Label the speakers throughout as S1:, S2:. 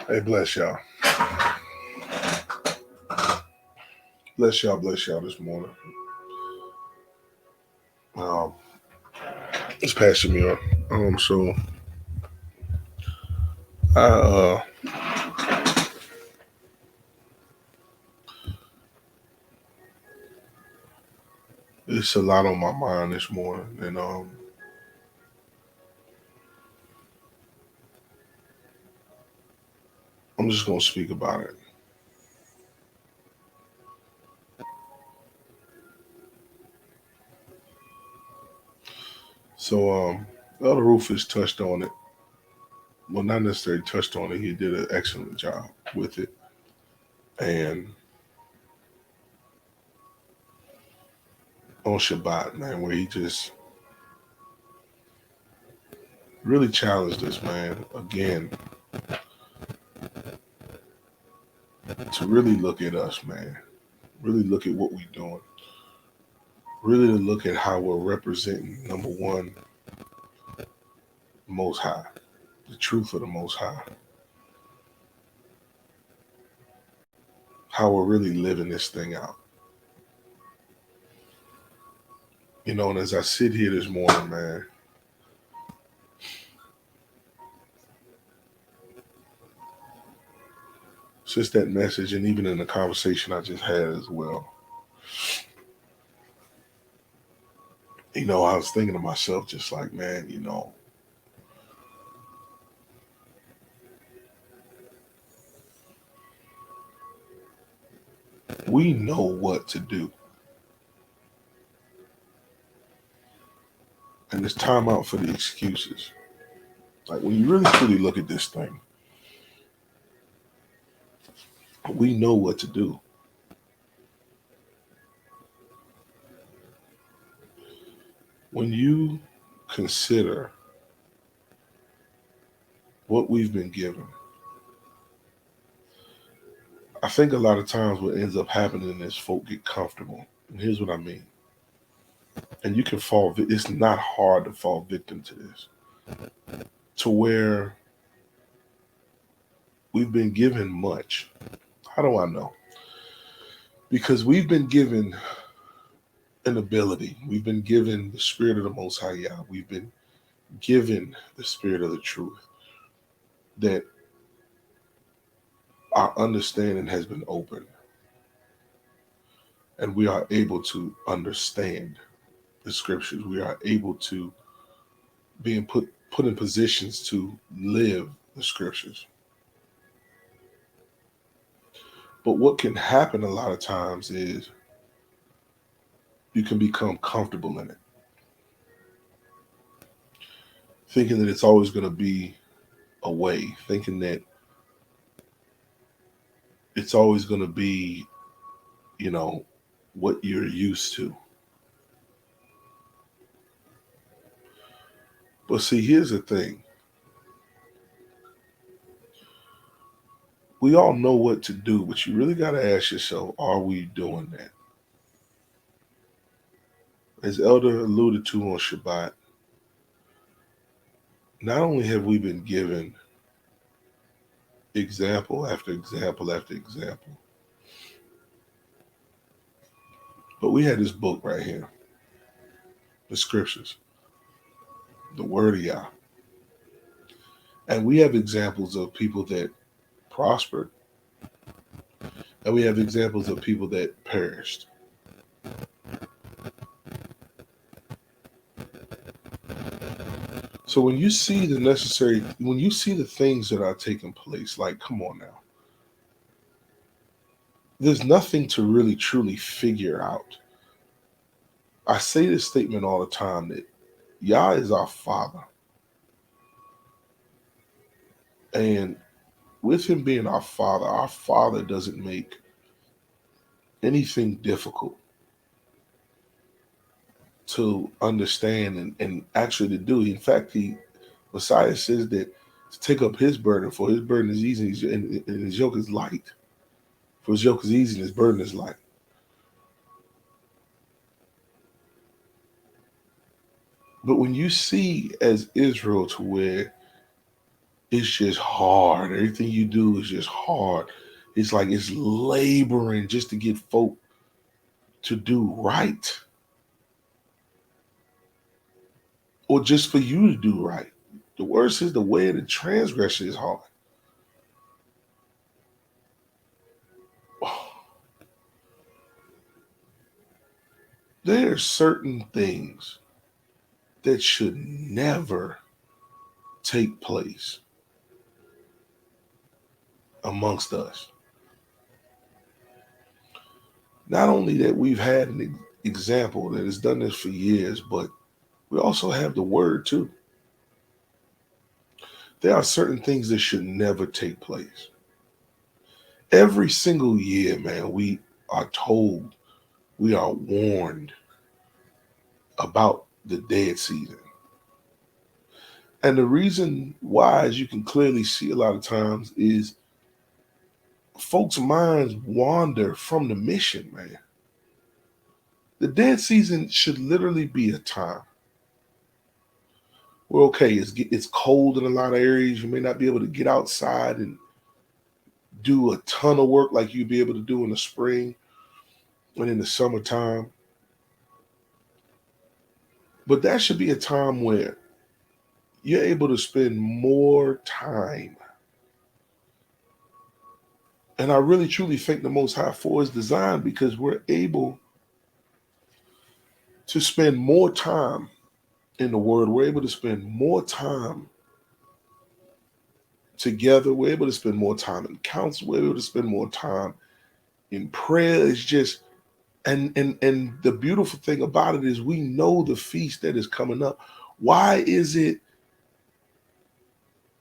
S1: Hey, bless y'all. Bless y'all this morning. Um, it's Pastor Muir. So I it's a lot on my mind this morning, and I'm just gonna speak about it. So Elder Rufus touched on it. Well, not necessarily touched on it. He did an excellent job with it, and on Shabbat, man, where he just really challenged us, man, again, to really look at us, man. Really look at what we're doing. Really to look at how we're representing number one, Most High, the truth of the Most High, how we're really living this thing out. And as I sit here this morning, man, since that message, and even in the conversation I just had as well, I was thinking to myself, just like, man, we know what to do. And it's time out for the excuses. Like, when you really truly look at this thing, we know what to do. When you consider what we've been given, I think a lot of times what ends up happening is folk get comfortable. And here's what I mean. And you can it's not hard to fall victim to this, to where we've been given much. How do I know? Because we've been given an ability. We've been given the spirit of the Most High Yah. We've been given the spirit of the truth, that our understanding has been opened, and we are able to understand the scriptures. We are able to being put in positions to live the scriptures. But what can happen a lot of times is you can become comfortable in it, thinking that it's always going to be a way, thinking that it's always going to be, you know, what you're used to. But see, here's the thing. We all know what to do, but you really got to ask yourself, are we doing that? As Elder alluded to on Shabbat, not only have we been given example after example after example, but we had this book right here, the scriptures, the word of Yah. And we have examples of people that prospered, and we have examples of people that perished. So when you see when you see the things that are taking place, like, come on now, there's nothing to really truly figure out. I say this statement all the time that Yah is our Father. And with Him being our Father doesn't make anything difficult to understand and actually to do. In fact, Messiah says that to take up His burden, for His burden is easy and His yoke is light. For His yoke is easy and His burden is light. But when you see as Israel to where It's just hard. Everything you do is just hard. It's like it's laboring just to get folk to do right, or just for you to do right. The word says the way of the transgressor is hard. There are certain things that should never take place amongst us. Not only that we've had an example that has done this for years, but we also have the word too. There are certain things that should never take place. Every single year, man, we are told, we are warned about the dead season. And the reason why, as you can clearly see a lot of times, is folks' minds wander from the mission, man. The dead season should literally be a time where, okay, it's cold in a lot of areas. You may not be able to get outside and do a ton of work like you'd be able to do in the spring and in the summertime. But that should be a time where you're able to spend more time. And I really truly think the Most High for is designed because we're able to spend more time in the Word. We're able to spend more time together. We're able to spend more time in counsel. We're able to spend more time in prayer. It's just and the beautiful thing about it is we know the feast that is coming up. Why is it?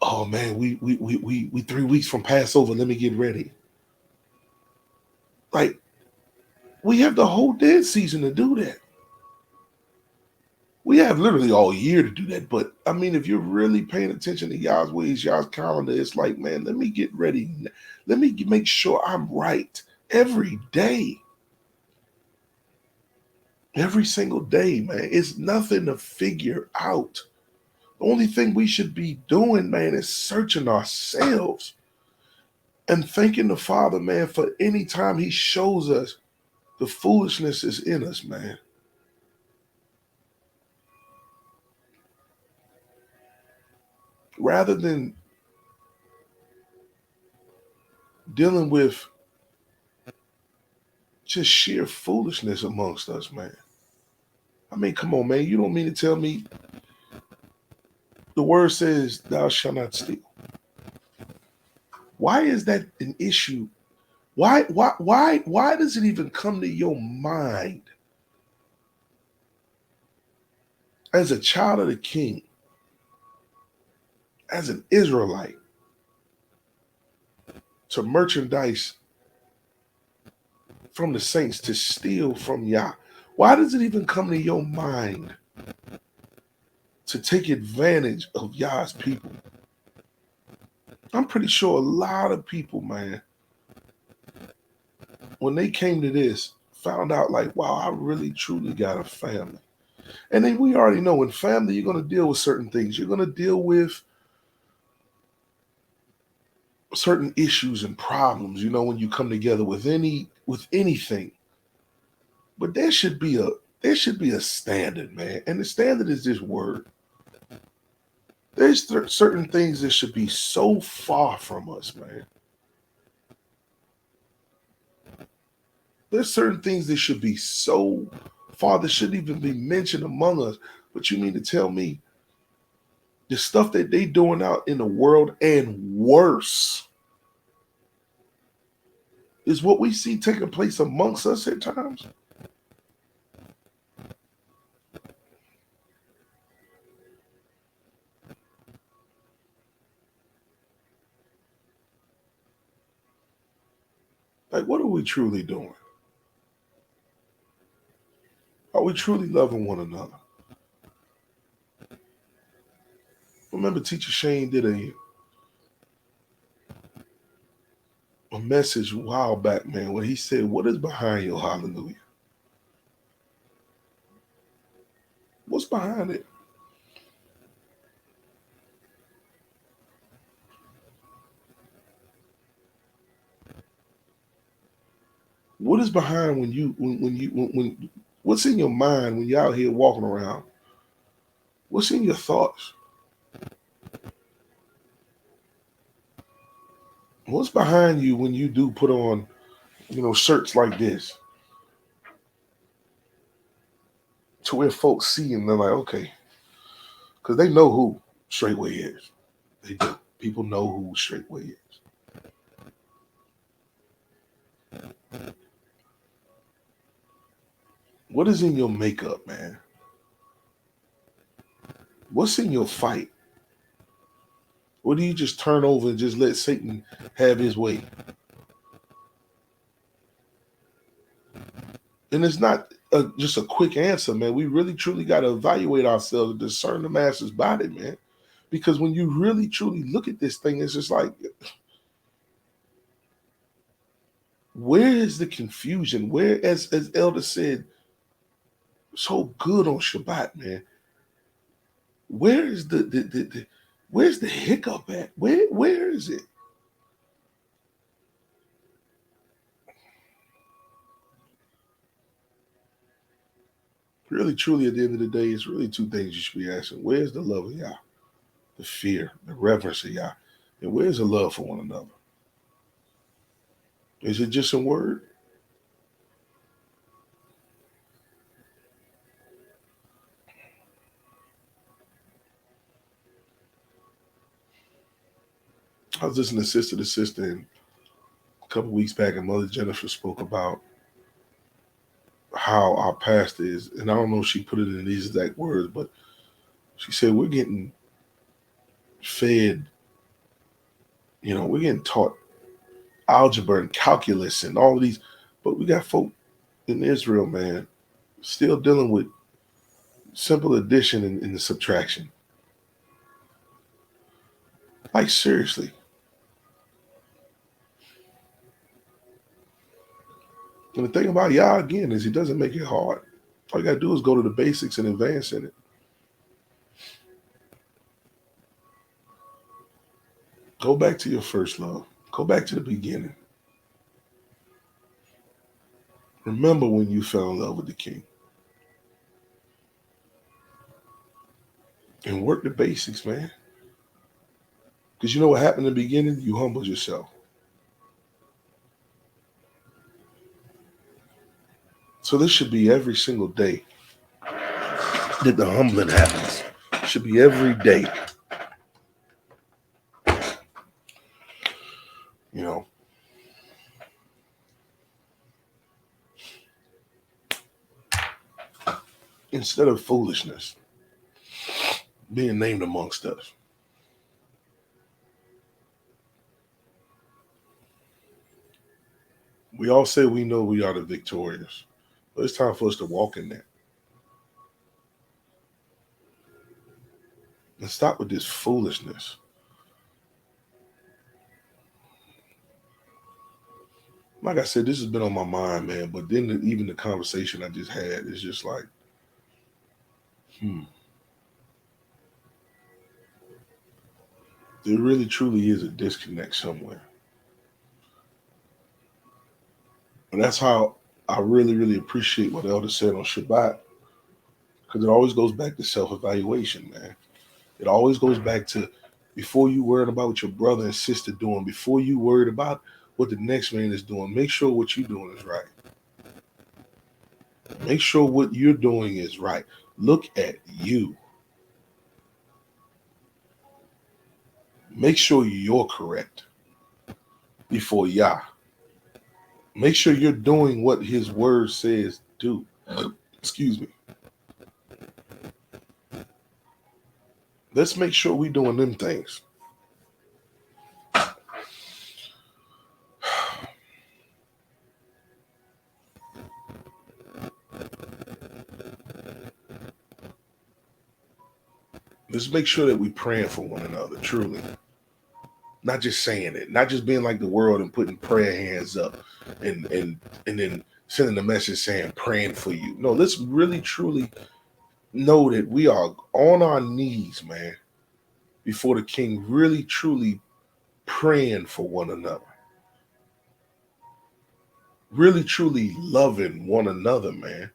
S1: Oh man, we 3 weeks from Passover. Let me get ready. Like we have the whole dead season to do that. We have literally all year to do that. But I mean, if you're really paying attention to Yah's ways, Yah's calendar, it's like, man, let me get ready. Let me make sure I'm right every day. Every single day, man. It's nothing to figure out. The only thing we should be doing, man, is searching ourselves and thanking the Father, man, for any time He shows us the foolishness is in us, man. Rather than dealing with just sheer foolishness amongst us, man. I mean, come on, man. You don't mean to tell me the word says, thou shalt not steal. Why is that an issue? Why does it even come to your mind as a child of the king, as an Israelite, to merchandise from the saints, to steal from Yah? Why does it even come to your mind to take advantage of Yah's people? I'm pretty sure a lot of people, man, when they came to this, found out like, wow, I really truly got a family. And then we already know in family, you're going to deal with certain things. You're going to deal with certain issues and problems, when you come together with anything. But there should be a standard, man. And the standard is this word. There's certain things that should be so far from us, man. There's certain things that should be so far that shouldn't even be mentioned among us. But you mean to tell me the stuff that they doing out in the world and worse is what we see taking place amongst us at times? Like, what are we truly doing? Are we truly loving one another? Remember, Teacher Shane did a message a while back, man, where he said, what is behind your hallelujah? What's behind it? What is behind when what's in your mind when you're out here walking around? What's in your thoughts? What's behind you when you do put on, shirts like this to where folks see and they're like, okay, because they know who Straightway is. They do. People know who Straightway is. What is in your makeup, man? What's in your fight? Or do you just turn over and just let Satan have his way? And it's not just a quick answer, man. We really truly got to evaluate ourselves and discern the master's body, man. Because when you really truly look at this thing, it's just like, where is the confusion? Where, as Elder said, so good on Shabbat, man. Where is the where's the hiccup at? Where is it? Really, truly, at the end of the day, it's really two things you should be asking. Where's the love of Yah? The fear, the reverence of Yah? And where's the love for one another? Is it just a word? I was listening to Sister to Sister and a couple weeks back, and Mother Jennifer spoke about how our pastor is, and I don't know if she put it in these exact words, but she said we're getting fed, we're getting taught algebra and calculus and all of these, but we got folk in Israel, man, still dealing with simple addition and the subtraction. Like, seriously. And the thing about Yah, again, is he doesn't make it hard. All you got to do is go to the basics and advance in it. Go back to your first love. Go back to the beginning. Remember when you fell in love with the King. And work the basics, man. Because you know what happened in the beginning? You humbled yourself. So this should be every single day that the humbling happens. It should be every day. You know. Instead of foolishness being named amongst us. We all say we know we are the victorious. But it's time for us to walk in that. And stop with this foolishness. Like I said, this has been on my mind, man. But then even the conversation I just had is just like, there really truly is a disconnect somewhere. And that's how I really, really appreciate what Elder said on Shabbat. Because it always goes back to self-evaluation, man. It always goes back to before you worried about what your brother and sister doing, before you worried about what the next man is doing, make sure what you're doing is right. Make sure what you're doing is right. Look at you. Make sure you're correct before Yah. Make sure you're doing what his word says do. Excuse me. Let's make sure we're doing them things. Let's make sure that we're praying for one another, truly. Not just saying it, not just being like the world and putting prayer hands up and then sending a message saying praying for you. No, let's really truly know that we are on our knees, man, before the King, really truly praying for one another. Really, truly loving one another, man.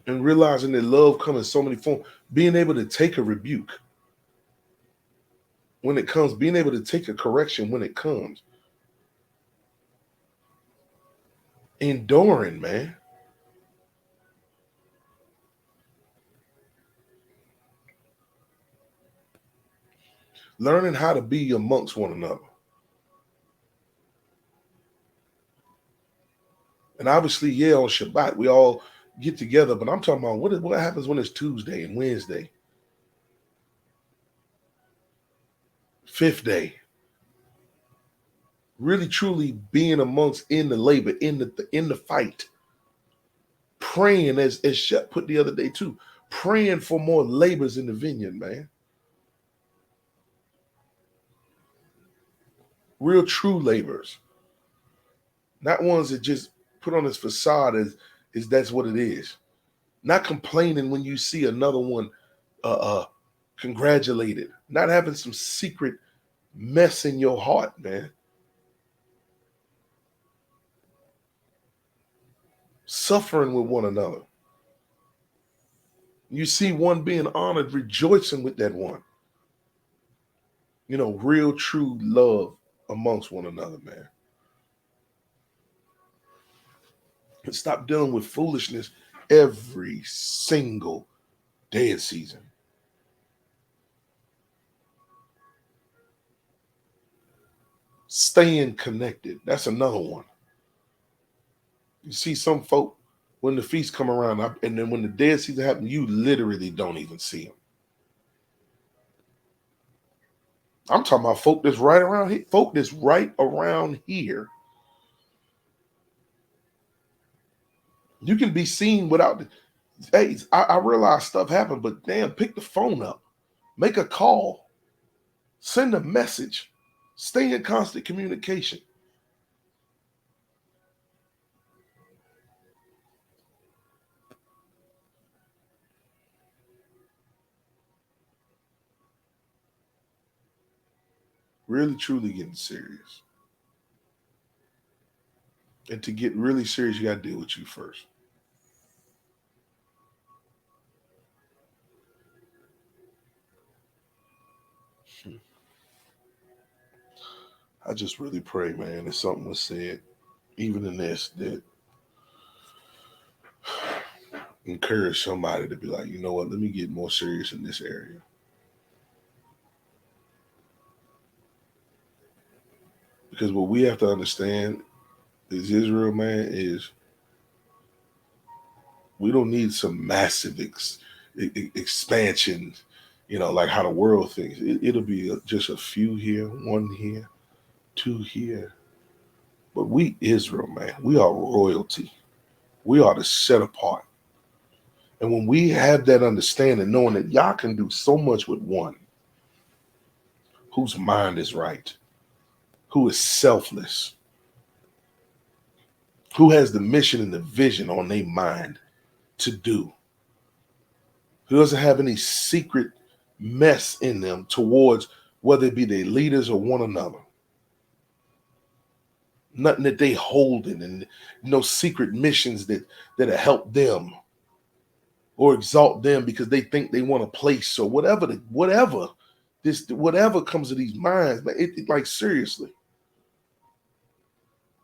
S1: And realizing that love comes in so many forms. Being able to take a rebuke when it comes, being able to take a correction when it comes. Enduring, man. Learning how to be amongst one another. And obviously, yeah, on Shabbat, we all get together, but I'm talking about what happens when it's Tuesday and Wednesday, fifth day. Really, truly being amongst in the labor, in the fight, praying as Shep put the other day too, praying for more labors in the vineyard, man. Real true laborers, not ones that just put on this facade as that's what it is. Not complaining when you see another one uh congratulated, not having some secret mess in your heart, man. Suffering with one another. You see one being honored, rejoicing with that one. Real true love amongst one another, man. And stop dealing with foolishness every single dead season. Staying connected. That's another one. You see some folk when the feast come around, and then when the dead season happens, you literally don't even see them. I'm talking about folk that's right around here. Folk that's right around here. You can be seen without. Hey, I realize stuff happened, but damn, pick the phone up, make a call, send a message, stay in constant communication. Really, truly getting serious. And to get really serious, you got to deal with you first. I just really pray, man, that something was said, even in this, that encourage somebody to be like, you know what, let me get more serious in this area. Because what we have to understand is Israel, man, is we don't need some massive expansion, like how the world thinks. It'll be just a few here, one here, two here. But we, Israel, man, we are royalty. We are the set apart. And when we have that understanding, knowing that y'all can do so much with one whose mind is right, who is selfless, who has the mission and the vision on their mind to do, who doesn't have any secret mess in them towards whether it be their leaders or one another. Nothing that they holding and no secret missions that help them or exalt them because they think they want a place or whatever comes to these minds, man. Like seriously,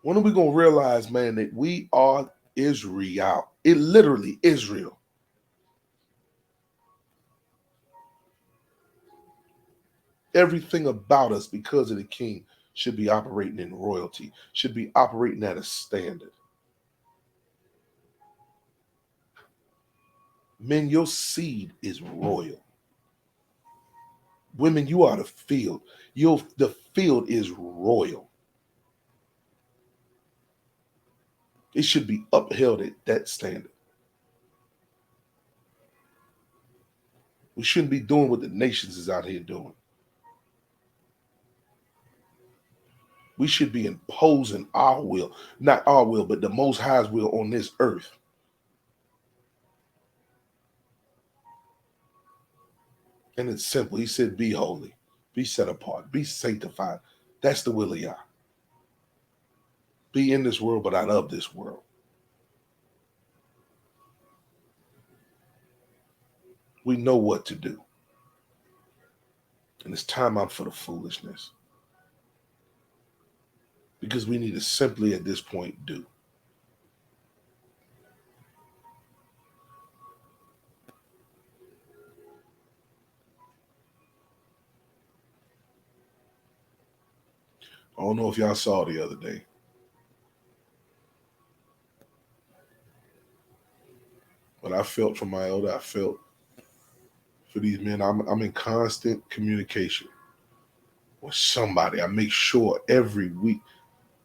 S1: when are we gonna realize, man, that we are Israel? It literally Israel. Everything about us, because of the King, should be operating in royalty. Should be operating at a standard. Men, your seed is royal. Women, you are the field. The field is royal. It should be upheld at that standard. We shouldn't be doing what the nations is out here doing. We should be imposing our will, not our will, but the Most High's will on this earth. And it's simple. He said, be holy, be set apart, be sanctified. That's the will of Yah. Be in this world, but not of this world. We know what to do. And it's time out for the foolishness. Because we need to simply, at this point, do. I don't know if y'all saw the other day. But I felt for my elder. I felt for these men. I'm in constant communication with somebody. I make sure every week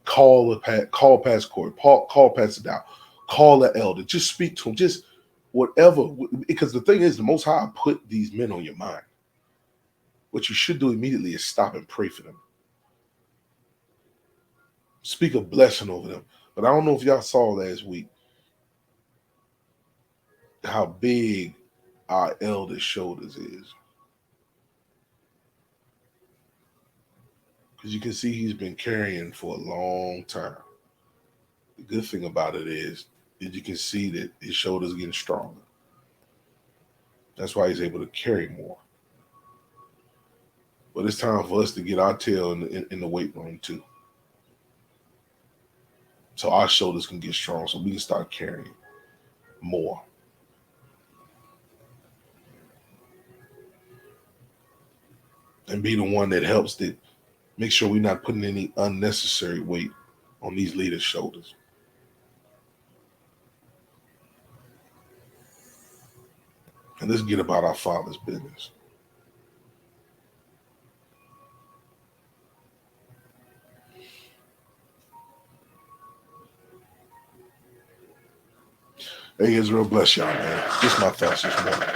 S1: call Pastor Corey, call Pastor Dow, call the elder. Just speak to him. Just whatever. Because the thing is, the Most High put these men on your mind. What you should do immediately is stop and pray for them. Speak a blessing over them. But I don't know if y'all saw last week how big our elder's shoulders is. Because you can see he's been carrying for a long time. The good thing about it is that you can see that his shoulders are getting stronger. That's why he's able to carry more. But it's time for us to get our tail in the weight room too. So our shoulders can get strong so we can start carrying more. And be the one that helps to make sure we're not putting any unnecessary weight on these leaders' shoulders. And let's get about our Father's business. Hey, Israel, bless y'all, man. This is my thoughts this morning.